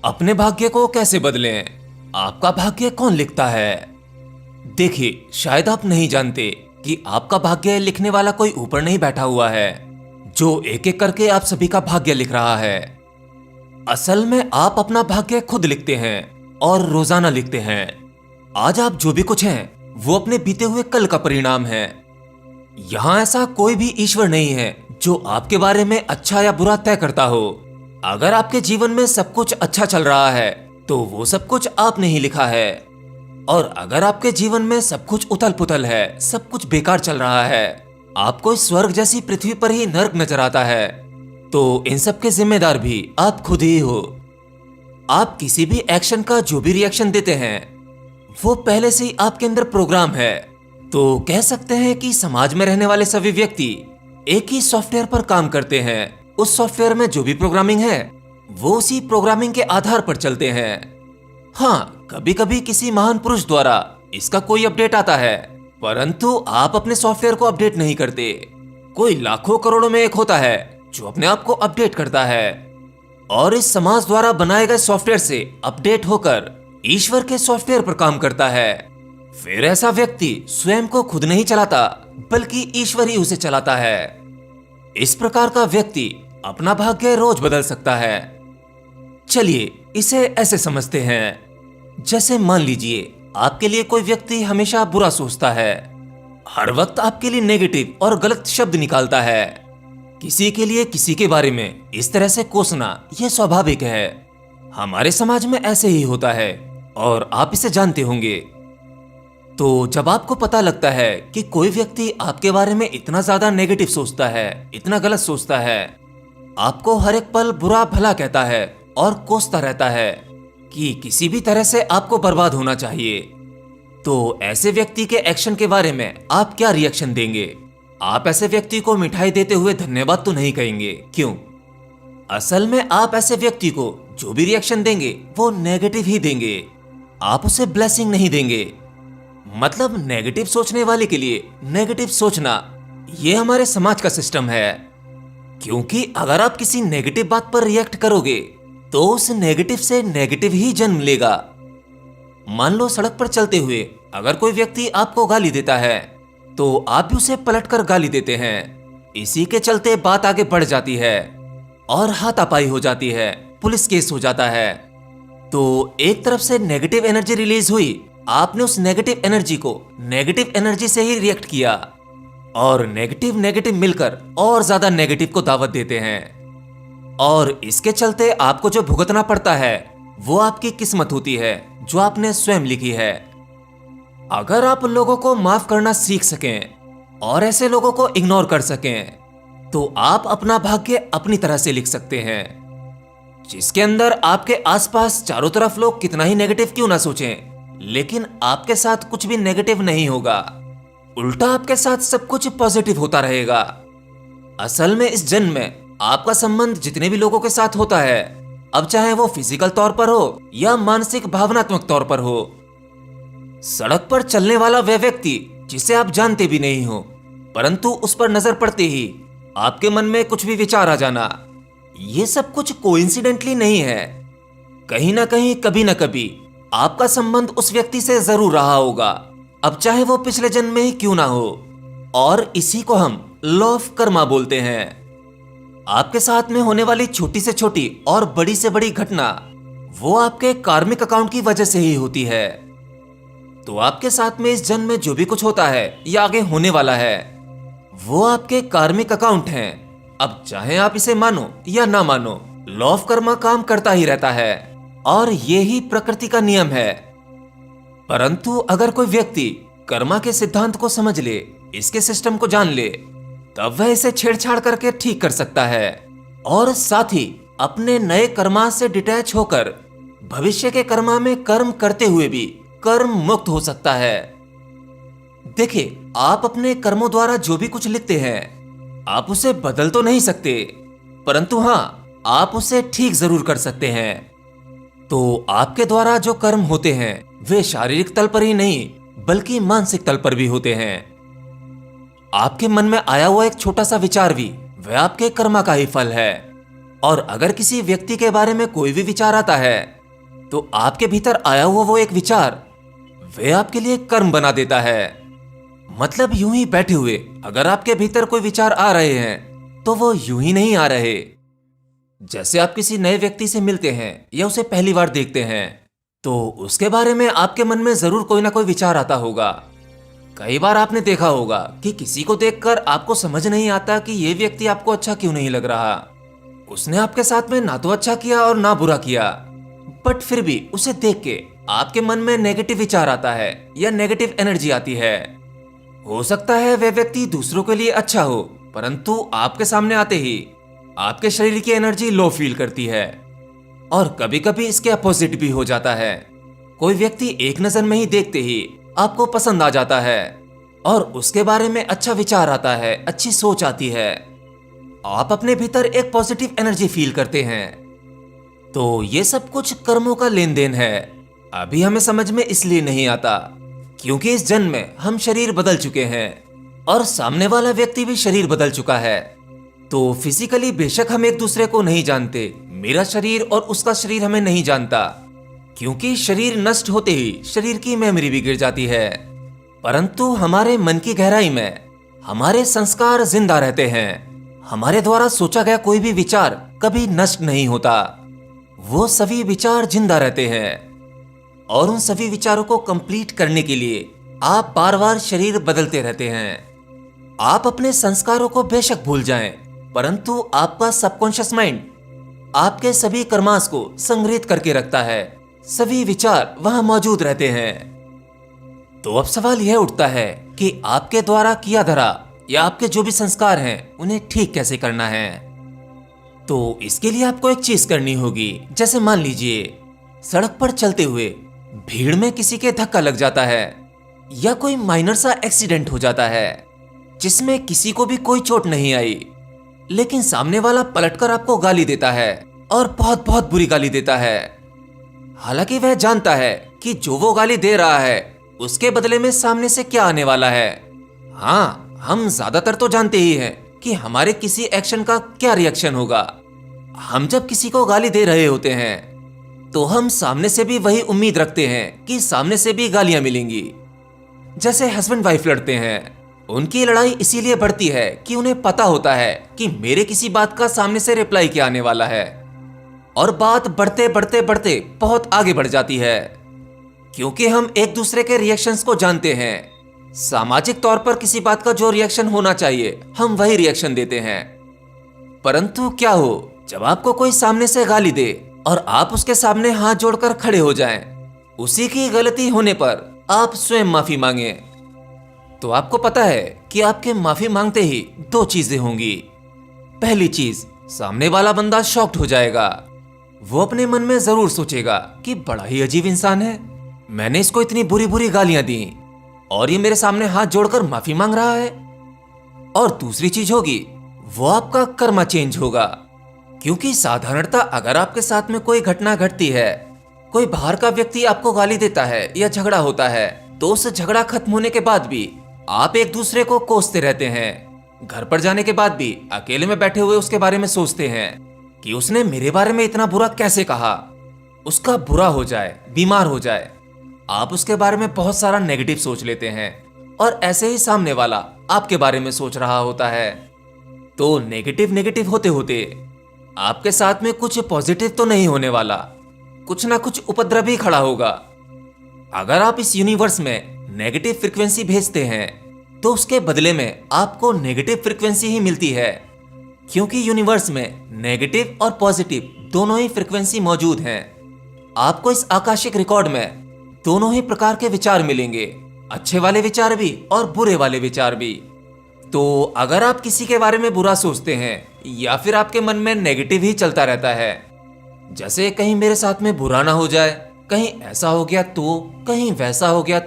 अपने भाग्य को कैसे बदलें? आपका भाग्य कौन लिखता है? देखिए, शायद आप नहीं जानते कि आपका भाग्य लिखने वाला कोई ऊपर नहीं बैठा हुआ है जो एक एक करके आप सभी का भाग्य लिख रहा है। असल में आप अपना भाग्य खुद लिखते हैं और रोजाना लिखते हैं। आज आप जो भी कुछ हैं वो अपने बीते हुए कल का परिणाम है। यहाँ ऐसा कोई भी ईश्वर नहीं है जो आपके बारे में अच्छा या बुरा तय करता हो। अगर आपके जीवन में सब कुछ अच्छा चल रहा है तो वो सब कुछ आपने ही लिखा है, और अगर आपके जीवन में सब कुछ उथल पुथल है, सब कुछ बेकार चल रहा है, आपको इस स्वर्ग जैसी पृथ्वी पर ही नर्क नजर आता है, तो इन सब के जिम्मेदार भी आप खुद ही हो। आप किसी भी एक्शन का जो भी रिएक्शन देते हैं वो पहले से ही आपके अंदर प्रोग्राम है। तो कह सकते हैं कि समाज में रहने वाले सभी व्यक्ति एक ही सॉफ्टवेयर पर काम करते हैं। उस सॉफ्टवेयर में जो भी प्रोग्रामिंग है वो उसी प्रोग्रामिंग के आधार पर चलते हैं। हाँ, कभी कभी किसी महान पुरुष द्वारा इसका कोई अपडेट आता है, परंतु आप अपने सॉफ्टवेयर को अपडेट नहीं करते। कोई लाखों करोड़ों में एक होता है जो अपने आप को अपडेट करता है और इस समाज द्वारा बनाए गए सॉफ्टवेयर से अपडेट होकर ईश्वर के सॉफ्टवेयर पर काम करता है। फिर ऐसा व्यक्ति स्वयं को खुद नहीं चलाता बल्कि ईश्वर ही उसे चलाता है। इस प्रकार का व्यक्ति अपना भाग्य रोज बदल सकता है। चलिए इसे ऐसे समझते हैं, जैसे मान लीजिए आपके लिए कोई व्यक्ति हमेशा बुरा सोचता है, हर वक्त आपके लिए नेगेटिव और गलत शब्द निकालता है। किसी के लिए किसी के बारे में इस तरह से कोसना यह स्वाभाविक है। हमारे समाज में ऐसे ही होता है और आप इसे जानते होंगे। तो जब आपको पता लगता है कि कोई व्यक्ति आपके बारे में इतना ज्यादा नेगेटिव सोचता है, इतना गलत सोचता है, आपको हर एक पल बुरा भला कहता है और कोसता रहता है कि किसी भी तरह से आपको बर्बाद होना चाहिए, तो ऐसे व्यक्ति के एक्शन के बारे में आप क्या रिएक्शन देंगे? आप ऐसे व्यक्ति को मिठाई देते हुए धन्यवाद तो नहीं कहेंगे, क्यों? असल में आप ऐसे व्यक्ति को जो भी रिएक्शन देंगे वो नेगेटिव ही देंगे। आप उसे ब्लेसिंग नहीं देंगे। मतलब नेगेटिव सोचने वाले के लिए नेगेटिव सोचना, ये हमारे समाज का सिस्टम है। क्योंकि अगर आप किसी नेगेटिव बात पर रिएक्ट करोगे तो उस नेगेटिव से नेगेटिव ही जन्म लेगा। मान लो सड़क पर चलते हुए अगर कोई व्यक्ति आपको गाली देता है तो आप भी उसे पलटकर गाली देते हैं। इसी के चलते बात आगे बढ़ जाती है और हाथापाई हो जाती है, पुलिस केस हो जाता है। तो एक तरफ से नेगेटिव एनर्जी रिलीज हुई, आपने उस नेगेटिव एनर्जी को नेगेटिव एनर्जी से ही रिएक्ट किया और नेगेटिव नेगेटिव मिलकर और ज्यादा नेगेटिव को दावत देते हैं, और इसके चलते आपको जो भुगतना पड़ता है वो आपकी किस्मत होती है जो आपने स्वयं लिखी है। अगर आप लोगों को माफ करना सीख सकें और ऐसे लोगों को इग्नोर कर सकें तो आप अपना भाग्य अपनी तरह से लिख सकते हैं, जिसके अंदर आपके आसपास चारों तरफ लोग कितना ही नेगेटिव क्यों ना सोचें, लेकिन आपके साथ कुछ भी नेगेटिव नहीं होगा। उल्टा आपके साथ सब कुछ पॉजिटिव होता रहेगा। असल में इस जन्म में आपका संबंध जितने भी लोगों के साथ होता है, अब चाहे वो फिजिकल तौर पर हो या मानसिक भावनात्मक तौर पर हो, सड़क पर चलने वाला वह व्यक्ति जिसे आप जानते भी नहीं हो, परंतु उस पर नजर पड़ते ही आपके मन में कुछ भी विचार आ जाना, ये सब कुछ कोइंसिडेंटली नहीं है। कहीं ना कहीं कभी ना कभी आपका संबंध उस व्यक्ति से जरूर रहा होगा, अब चाहे वो पिछले जन्म में ही क्यों ना हो। और इसी को हम लॉ ऑफ कर्मा बोलते हैं। आपके साथ में होने वाली छोटी से छोटी और बड़ी से बड़ी घटना वो आपके कार्मिक अकाउंट की वजह से ही होती है। तो आपके साथ में इस जन्म में जो भी कुछ होता है या आगे होने वाला है वो आपके कार्मिक अकाउंट हैं। अब चाहे आप इसे मानो या ना मानो, लॉ ऑफ कर्मा काम करता ही रहता है और ये ही प्रकृति का नियम है। परंतु अगर कोई व्यक्ति कर्मा के सिद्धांत को समझ ले, इसके सिस्टम को जान ले, तब वह इसे छेड़छाड़ करके ठीक कर सकता है और साथ ही अपने नए कर्मा से डिटैच होकर भविष्य के कर्मा में कर्म करते हुए भी कर्म मुक्त हो सकता है। देखिए, आप अपने कर्मों द्वारा जो भी कुछ लिखते हैं आप उसे बदल तो नहीं सकते, परंतु हाँ, आप उसे ठीक जरूर कर सकते हैं। तो आपके द्वारा जो कर्म होते हैं वे शारीरिक तल पर ही नहीं बल्कि मानसिक तल पर भी होते हैं। आपके मन में आया हुआ एक छोटा सा विचार भी वह आपके कर्मा का ही फल है, और अगर किसी व्यक्ति के बारे में कोई भी विचार आता है तो आपके भीतर आया हुआ वो एक विचार वे आपके लिए कर्म बना देता है। मतलब यूं ही बैठे हुए अगर आपके भीतर कोई विचार आ रहे हैं तो वो यूं ही नहीं आ रहे। जैसे आप किसी नए व्यक्ति से मिलते हैं या उसे पहली बार देखते हैं तो उसके बारे में आपके मन में जरूर कोई ना कोई विचार आता होगा। कई बार आपने देखा होगा कि किसी को देखकर आपको समझ नहीं आता कि ये व्यक्ति आपको अच्छा क्यों नहीं लग रहा। उसने आपके साथ में ना तो अच्छा किया और ना बुरा किया, बट फिर भी उसे देख के आपके मन में नेगेटिव विचार आता है या नेगेटिव एनर्जी आती है। हो सकता है वह व्यक्ति दूसरों के लिए अच्छा हो, परंतु आपके सामने आते ही आपके शरीर की एनर्जी लो फील करती है। और कभी कभी इसके अपोजिट भी हो जाता है। कोई व्यक्ति एक नजर में ही देखते ही आपको पसंद आ जाता है और उसके बारे में अच्छा विचार आता है, अच्छी सोच आती है। आप अपने भीतर एक पॉजिटिव एनर्जी फील करते हैं। तो ये सब कुछ कर्मों का लेन देन है। अभी हमें समझ में इसलिए नहीं आता क्योंकि इस जन्म में हम शरीर बदल चुके हैं और सामने वाला व्यक्ति भी शरीर बदल चुका है। तो फिजिकली बेशक हम एक दूसरे को नहीं जानते, मेरा शरीर और उसका शरीर हमें नहीं जानता, क्योंकि शरीर नष्ट होते ही शरीर की मेमोरी भी गिर जाती है। परंतु हमारे मन की गहराई में हमारे संस्कार जिंदा रहते हैं। हमारे द्वारा सोचा गया कोई भी विचार कभी नष्ट नहीं होता, वो सभी विचार जिंदा रहते हैं। और उन सभी विचारों को कंप्लीट करने के लिए आप बार बार शरीर बदलते रहते हैं। आप अपने संस्कारों को बेशक भूल जाएं, परंतु आपका सबकॉन्शियस माइंड आपके सभी कर्मास को संग्रहित करके रखता है। सभी विचार वहां मौजूद रहते हैं। तो अब सवाल यह उठता है कि आपके द्वारा किया धरा या आपके जो भी संस्कार हैं उन्हें ठीक कैसे करना है। तो इसके लिए आपको एक चीज करनी होगी। जैसे मान लीजिए सड़क पर चलते हुए भीड़ में किसी के धक्का लग जाता है या कोई माइनर सा एक्सीडेंट हो जाता है जिसमें किसी को भी कोई चोट नहीं आई, लेकिन सामने वाला पलटकर आपको गाली देता है और बहुत बहुत बुरी गाली देता है। हालांकि वह जानता है कि जो वो गाली दे रहा है उसके बदले में सामने से क्या आने वाला है। हाँ, हम ज्यादातर तो जानते ही हैं कि हमारे किसी एक्शन का क्या रिएक्शन होगा। हम जब किसी को गाली दे रहे होते हैं तो हम सामने से भी वही उम्मीद रखते हैं कि सामने से भी गालियां मिलेंगी। जैसे हस्बैंड वाइफ लड़ते हैं, उनकी लड़ाई इसीलिए बढ़ती है कि उन्हें पता होता है कि मेरे किसी बात का सामने से रिप्लाई क्या आने वाला है, और बात बढ़ते बढ़ते बढ़ते बहुत आगे बढ़ जाती है क्योंकि हम एक दूसरे के रिएक्शंस को जानते हैं। सामाजिक तौर पर किसी बात का जो रिएक्शन होना चाहिए हम वही रिएक्शन देते हैं। परंतु क्या हो जब आपको कोई सामने से गाली दे और आप उसके सामने हाथ जोड़कर खड़े हो जाएं, उसी की गलती होने पर आप स्वयं माफी मांगे, तो आपको पता है कि आपके माफी मांगते ही दो चीजें होंगी। पहली चीज, सामने वाला बंदा शॉक्ड हो जाएगा। वो अपने मन में जरूर सोचेगा कि बड़ा ही अजीब इंसान है, मैंने इसको इतनी बुरी बुरी गालियां दी और ये मेरे सामने हाथ जोड़कर माफी मांग रहा है। और दूसरी चीज होगी, वो आपका कर्मा चेंज होगा, क्योंकि साधारणतः अगर आपके साथ में कोई घटना घटती है, कोई बाहर का व्यक्ति आपको गाली देता है या झगड़ा होता है, तो उस झगड़ा खत्म होने के बाद भी आप एक दूसरे को कोसते रहते हैं। घर पर जाने के बाद भी अकेले में बैठे हुए उसके बारे में सोचते हैं कि उसने मेरे बारे में इतना बुरा कैसे कहा। उसका बुरा हो जाए, बीमार हो जाए, आप उसके बारे में बहुत सारा नेगेटिव सोच लेते हैं और ऐसे ही सामने वाला आपके बारे में सोच रहा होता है। तो नेगेटिव नेगेटिव होते होते आपके साथ में कुछ पॉजिटिव तो नहीं होने वाला, कुछ ना कुछ उपद्रव ही खड़ा होगा। अगर आप इस यूनिवर्स में नेगेटिव फ्रीक्वेंसी भेजते हैं तो उसके बदले में आपको नेगेटिव फ्रीक्वेंसी ही मिलती है, क्योंकि यूनिवर्स में नेगेटिव और पॉजिटिव दोनों ही फ्रीक्वेंसी मौजूद हैं। आपको इस आकाशिक रिकॉर्ड में दोनों ही प्रकार के विचार मिलेंगे, अच्छे वाले विचार भी और बुरे वाले विचार भी। तो अगर आप किसी के बारे में बुरा सोचते हैं या फिर आपके मन में नेगेटिव ही चलता रहता है, जैसे कहीं मेरे साथ में बुरा ना हो जाए, कहीं ऐसा हो गया तो, कहीं वैसा हो गया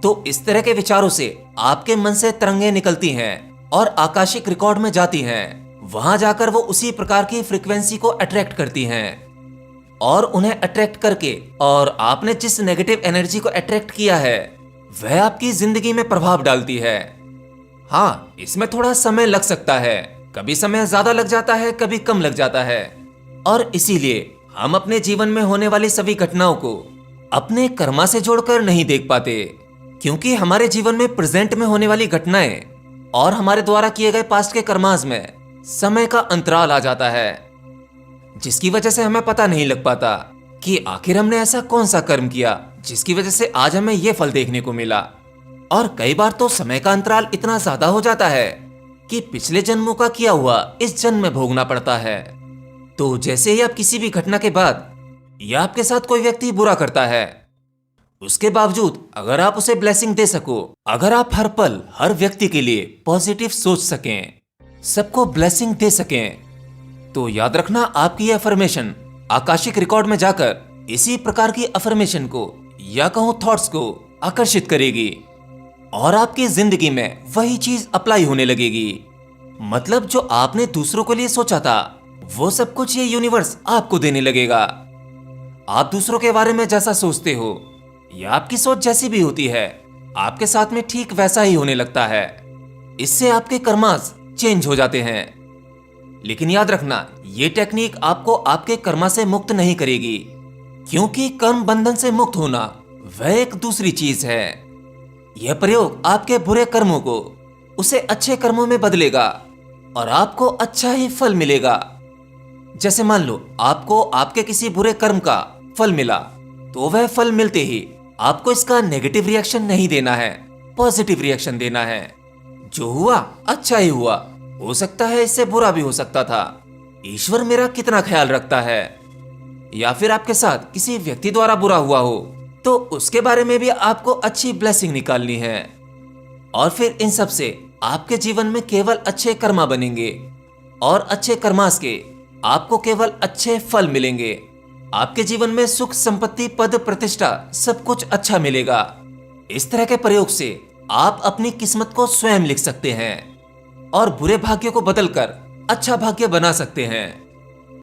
तो इस तरह के विचारों से आपके मन से तरंगे निकलती हैं और आकाशिक रिकॉर्ड में जाती हैं। वहां जाकर वो उसी प्रकार की फ्रीक्वेंसी को अट्रैक्ट करती हैं और उन्हें अट्रैक्ट करके, और आपने जिस नेगेटिव एनर्जी को अट्रैक्ट किया है वह आपकी जिंदगी में प्रभाव डालती है। हाँ, इसमें थोड़ा समय लग सकता है, कभी समय ज्यादा लग जाता है, कभी कम लग जाता है। और इसीलिए हम अपने जीवन में होने वाली सभी घटनाओं को अपने कर्मा से जोड़कर नहीं देख पाते, क्योंकि हमारे जीवन में प्रेजेंट में होने वाली घटनाएं और हमारे द्वारा किए गए पास्ट के कर्मास में समय का अंतराल आ जाता है, जिसकी वजह से हमें पता नहीं लग पाता कि आखिर हमने ऐसा कौन सा कर्म किया जिसकी वजह से आज हमें यह फल देखने को मिला। और कई बार तो समय का अंतराल इतना ज्यादा हो जाता है कि पिछले जन्मों का किया हुआ इस जन्म में भोगना पड़ता है। तो जैसे ही आप किसी भी घटना के बाद या आपके साथ कोई व्यक्ति बुरा करता है, उसके बावजूद अगर आप उसे ब्लेसिंग दे सको, अगर आप हर पल हर व्यक्ति के लिए पॉजिटिव सोच सकें, सबको ब्लेसिंग दे सकें, तो याद रखना आपकी यह अफर्मेशन आकाशिक रिकॉर्ड में जाकर इसी प्रकार की अफर्मेशन को या कहूं थॉट्स को आकर्षित करेगी और आपकी जिंदगी में वही चीज अप्लाई होने लगेगी। मतलब जो आपने दूसरों के लिए सोचा था वो सब कुछ ये यूनिवर्स आपको देने लगेगा। आप दूसरों के बारे में जैसा सोचते हो या आपकी सोच जैसी भी होती है, आपके साथ में ठीक वैसा ही होने लगता है। इससे आपके कर्मास चेंज हो जाते हैं। लेकिन याद रखना, ये टेक्निक आपको आपके कर्मा से मुक्त नहीं करेगी, क्योंकि कर्म बंधन से मुक्त होना वह एक दूसरी चीज है। यह प्रयोग आपके बुरे कर्मों को उसे अच्छे कर्मों में बदलेगा और आपको अच्छा ही फल मिलेगा। जैसे मान लो आपको आपके किसी बुरे कर्म का फल मिला, तो वह फल मिलते ही आपको इसका नेगेटिव रिएक्शन नहीं देना है, पॉजिटिव रिएक्शन देना है। जो हुआ अच्छा ही हुआ, हो सकता है इससे बुरा भी हो सकता था, ईश्वर मेरा कितना ख्याल रखता है। या फिर आपके साथ किसी व्यक्ति द्वारा बुरा हुआ हो, तो उसके बारे में भी आपको अच्छी ब्लेसिंग निकालनी है। और फिर इन सब से आपके जीवन में केवल अच्छे कर्मा बनेंगे और अच्छे कर्मास के आपको केवल अच्छे फल मिलेंगे। आपके जीवन में सुख, संपत्ति, पद, प्रतिष्ठा सब कुछ अच्छा मिलेगा। इस तरह के प्रयोग से आप अपनी किस्मत को स्वयं लिख सकते हैं और बुरे भाग्य को बदलकर अच्छा भाग्य बना सकते हैं।